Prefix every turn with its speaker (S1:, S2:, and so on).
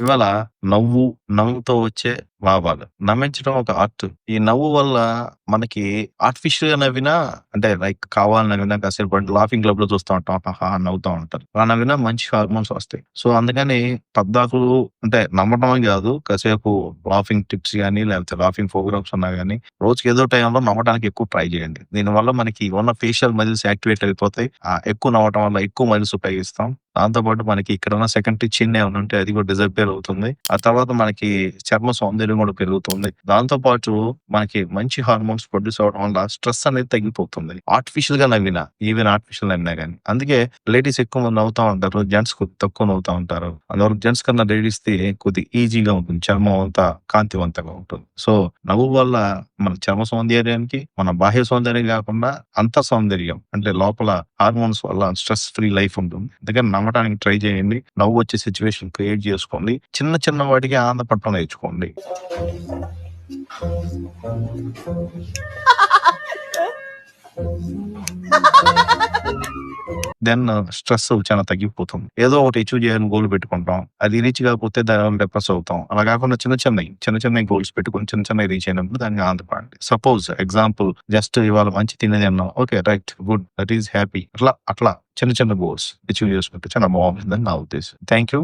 S1: ఇవాళ నవ్వు, నవ్వుతో వచ్చే లాభాలు. నవ్వించడం ఒక ఆర్ట్. ఈ నవ్వు వల్ల మనకి ఆర్టిఫిషియల్‌గా నవ్వినా అంటే లైక్ కావాలని నవ్వినా కాసేపు లాఫింగ్ క్లబ్‌లో చూస్తా ఉంటాం. హాహా! అని నవ్వుతా ఉంటారు. అలా నవ్వినా మంచి హార్మోన్స్ వస్తాయి. సో, అందుకని పద్దాకులు అంటే నమ్మటమే గాదు. కాసేపు లాఫింగ్ టిప్స్ గాని, లేకపోతే లాఫింగ్ ప్రోగ్రామ్స్ ఉన్నా గాని, రోజుకి ఏదో టైంలో నవ్వడానికి ఎక్కువ ట్రై జేయండి. దీనివల్ల మనకి ఉన్న ఫేషియల్ మజిల్స్ యాక్టివేట్ అయిపోతాయి. ఎక్కువ నవ్వటం వల్ల ఎక్కువ మజిల్స్ ఉపయోగిస్తాం. దాంతో పాటు మనకి ఇక్కడున్న సెకండరీ చిన్ ఏమన్నా ఉంటే అది కూడా డిసపియర్ అవుతుంది. ఆ తర్వాత మనకి చర్మ సౌందర్యం కూడా పెరుగుతుంది. దాంతో పాటు మనకి మంచి హార్మోన్స్ ప్రొడ్యూస్ అవ్వడం వల్ల స్ట్రెస్ అనేది తగ్గిపోతుంది. ఆర్టిఫిషియల్‌గా నవ్వినా, ఈవెన్ ఆర్టిఫిషియల్ నవ్వినా గాని. అందుకే లేడీస్ ఎక్కువ మంది నవ్వుతా ఉంటారు. జెంట్స్ కొద్దిగా తక్కువ నవ్వుతా ఉంటారు. అందువల్ల జెంట్స్ కన్నా లేడీస్‌ది కొద్దిగా ఈజీగా ఉంటుంది. చర్మం అంతా కాంతివంతంగా ఉంటుంది. సో, నవ్వు వల్ల మన చర్మ సౌందర్యానికి, మన బాహ్య సౌందర్యం కాకుండా అంతర్ సౌందర్యం అంటే లోపల హార్మోన్స్ వల్ల స్ట్రెస్ ఫ్రీ లైఫ్ ఉంటుంది. అందుకని నవ్వడానికి ట్రై చేయండి. నవ్వొచ్చే సిట్యుయేషన్ క్రియేట్ చేసుకోండి. చిన్న చిన్న వాటికి ఆనందపడటం నేర్చుకోండి. దెన్ స్ట్రెస్ చాలా తగ్గిపోతుంది. ఏదో ఒకటి అచీవ్ చేయాలని గోల్ పెట్టుకుంటాం. అది రీచ్ కాకపోతే దానివల్ల డిప్రెస్ అవుతాం. అలా కాకుండా చిన్న చిన్నయి గోల్స్ పెట్టుకొని చిన్న చిన్నయి రీచ్ అయినప్పుడు దానికి ఆనందపడండి. సపోజ్ ఎగ్జాంపుల్ జస్ట్ ఇవాళ మంచి తినేది తిన్నాం. Okay. Right. Good. That is happy. అట్లా చిన్న చిన్న గోల్స్ అచీవ్ చేసుకుంటే చాలా బావుంటుందని నా ఉద్దేశం. Thank you.